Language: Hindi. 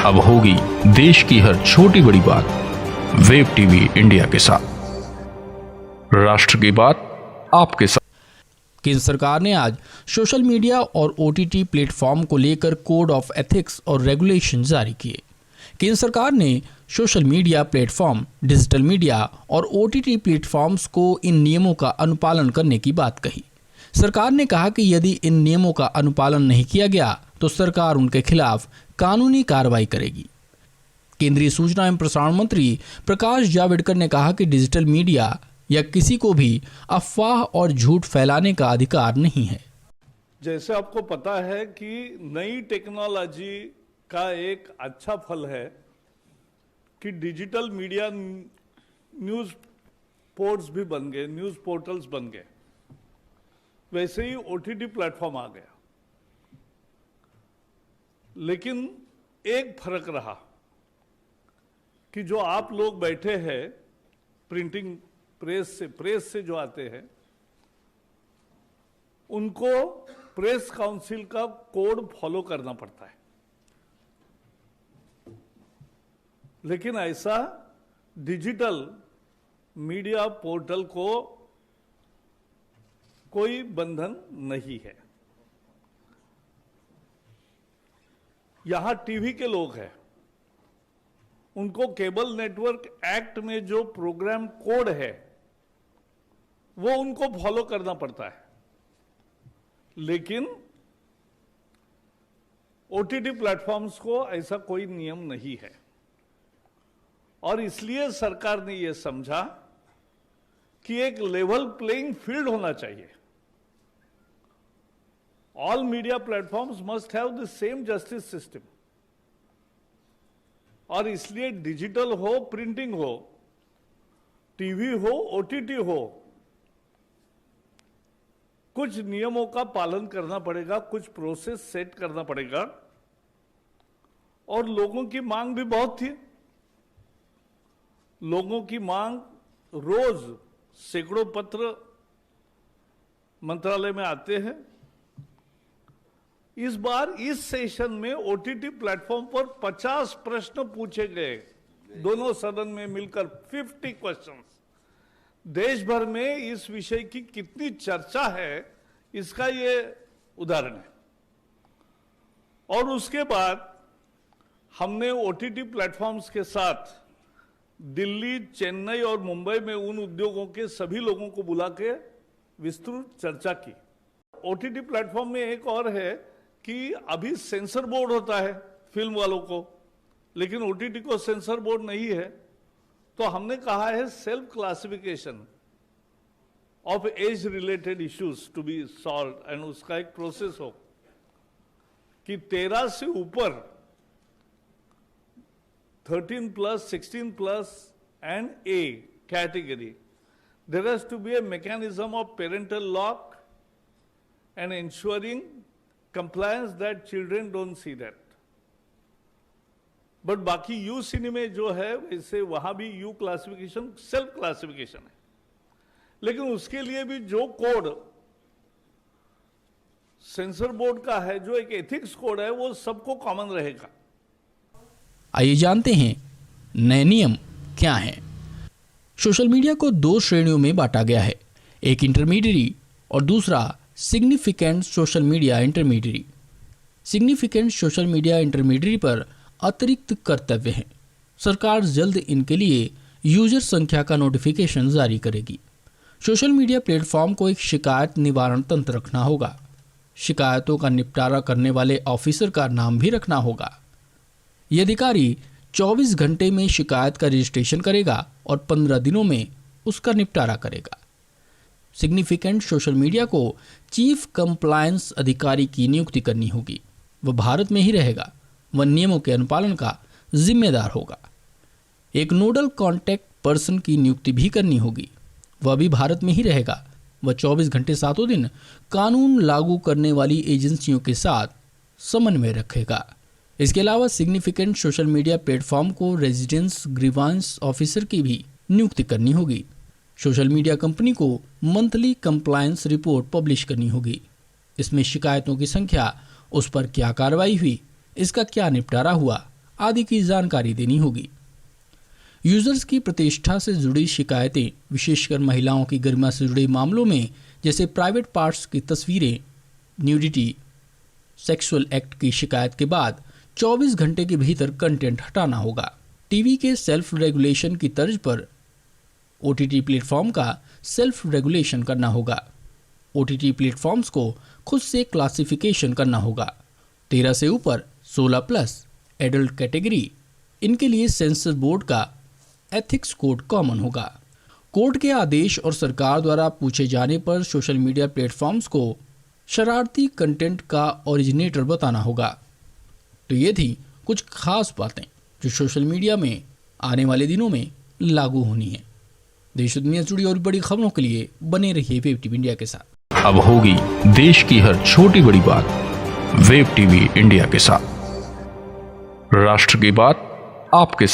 अब होगी देश की हर छोटी बड़ी बात वेब टीवी इंडिया के साथ। राष्ट्र की बात आपके साथ। केंद्र सरकार ने आज सोशल मीडिया और ओटीटी प्लेटफॉर्म को लेकर कोड ऑफ एथिक्स और रेगुलेशन जारी किए। केंद्र सरकार ने social media platform, digital media और ओटीटी प्लेटफॉर्म्स को इन नियमों का अनुपालन करने की बात कही। सरकार ने कहा कि यदि इन नियमों का अनुपालन नहीं किया गया तो सरकार उनके खिलाफ कानूनी कार्रवाई करेगी। केंद्रीय सूचना एवं प्रसारण मंत्री प्रकाश जावड़ेकर ने कहा कि डिजिटल मीडिया या किसी को भी अफवाह और झूठ फैलाने का अधिकार नहीं है। जैसे आपको पता है कि नई टेक्नोलॉजी का एक अच्छा फल है कि डिजिटल मीडिया न्यूज़ पोर्ट्स भी बन गए, न्यूज़ पोर्टल्स बन गए। वैसे ही ओटीटी प्लेटफॉर्म आ गया। लेकिन एक फर्क रहा कि जो आप लोग बैठे हैं प्रिंटिंग प्रेस से जो आते हैं उनको प्रेस काउंसिल का कोड फॉलो करना पड़ता है। लेकिन ऐसा डिजिटल मीडिया पोर्टल को कोई बंधन नहीं है। यहां टीवी के लोग हैं, उनको केबल नेटवर्क एक्ट में जो प्रोग्राम कोड है वो उनको फॉलो करना पड़ता है। लेकिन ओटीटी प्लेटफॉर्म्स को ऐसा कोई नियम नहीं है और इसलिए सरकार ने यह समझा कि एक लेवल प्लेइंग फील्ड होना चाहिए। All media platforms must have the same justice system। और इसलिए डिजिटल हो, प्रिंटिंग हो, टीवी हो, ओटीटी हो, कुछ नियमों का पालन करना पड़ेगा, कुछ प्रोसेस सेट करना पड़ेगा। और लोगों की मांग भी बहुत थी। लोगों की मांग रोज सैकड़ों पत्र मंत्रालय में आते हैं। इस बार इस सेशन में ओटीटी प्लेटफॉर्म पर 50 प्रश्न पूछे गए, दोनों सदन में मिलकर 50 क्वेश्चंस। देश भर में इस विषय की कितनी चर्चा है इसका ये उदाहरण है। और उसके बाद हमने ओटीटी प्लेटफॉर्म्स के साथ दिल्ली, चेन्नई और मुंबई में उन उद्योगों के सभी लोगों को बुला के विस्तृत चर्चा की। ओटीटी प्लेटफॉर्म में एक और है कि अभी सेंसर बोर्ड होता है फिल्म वालों को, लेकिन ओटीटी को सेंसर बोर्ड नहीं है। तो हमने कहा है self classification of age related issues to be solve and उसका एक प्रोसेस हो कि 13 से ऊपर 13+, 16+ and A category, there has to be a mechanism of parental lock and ensuring compliance that children don't see that. But बाकी यू सिनेमा जो है वैसे वहां भी यू क्लासिफिकेशन सेल्फ क्लासिफिकेशन है, लेकिन उसके लिए भी जो कोड सेंसर बोर्ड का है, जो एक एथिक्स कोड है, वो सबको कॉमन रहेगा। आइए जानते हैं नए नियम क्या हैं। सोशल मीडिया को 2 श्रेणियों में बांटा गया है, एक इंटरमीडिएट और दूसरा significant social media intermediate. Significant social media intermediate पर अतिरिक्त कर्तव्य हैं। सरकार जल्द इनके लिए यूजर संख्या का नोटिफिकेशन जारी करेगी। सोशल मीडिया प्लेटफॉर्म को एक शिकायत निवारण तंत्र रखना होगा। शिकायतों का निपटारा करने वाले ऑफिसर का नाम भी रखना होगा। यह अधिकारी 24 घंटे में शिकायत का रजिस्ट्रेशन करेगा और 15 दिनों में उसका निपटारा करेगा। सिग्निफिकेंट सोशल मीडिया को चीफ कंप्लायंस अधिकारी की नियुक्ति करनी होगी। वह भारत में ही रहेगा। वह नियमों के अनुपालन का जिम्मेदार होगा। एक नोडल कॉन्टैक्ट पर्सन की नियुक्ति भी करनी होगी। वह भी भारत में ही रहेगा। वह 24 घंटे 7 दिन कानून लागू करने वाली एजेंसियों के साथ समन्वय रखेगा। इसके अलावा सिग्निफिकेंट सोशल मीडिया प्लेटफॉर्म को रेजिडेंस ग्रीवांस ऑफिसर की भी नियुक्ति करनी होगी। सोशल मीडिया कंपनी को मंथली कंप्लायंस रिपोर्ट पब्लिश करनी होगी। इसमें शिकायतों की संख्या, उस पर क्या कार्रवाई हुई, इसका क्या निपटारा हुआ आदि की जानकारी देनी होगी। यूजर्स की प्रतिष्ठा से जुड़ी शिकायतें, विशेषकर महिलाओं की गरिमा से जुड़े मामलों में, जैसे प्राइवेट पार्ट्स की तस्वीरें, न्यूडिटी, सेक्सुअल एक्ट की शिकायत के बाद 24 घंटे के भीतर कंटेंट हटाना होगा। टीवी के सेल्फ रेगुलेशन की तर्ज पर ओटीटी प्लेटफॉर्म का सेल्फ रेगुलेशन करना होगा। ओटीटी प्लेटफॉर्म्स को खुद से क्लासिफिकेशन करना होगा। 13 से ऊपर, 16+ एडल्ट कैटेगरी, इनके लिए सेंसर बोर्ड का एथिक्स कोड कॉमन होगा। कोर्ट के आदेश और सरकार द्वारा पूछे जाने पर सोशल मीडिया प्लेटफॉर्म्स को शरारती कंटेंट का ओरिजिनेटर बताना होगा। तो ये थी कुछ खास बातें जो सोशल मीडिया में आने वाले दिनों में लागू होनी है। देश दुनिया से जुड़ी और बड़ी खबरों के लिए बने रहिए वेब टीवी इंडिया के साथ। अब होगी देश की हर छोटी बड़ी बात वेब टीवी इंडिया के साथ। राष्ट्र की बात आपके साथ।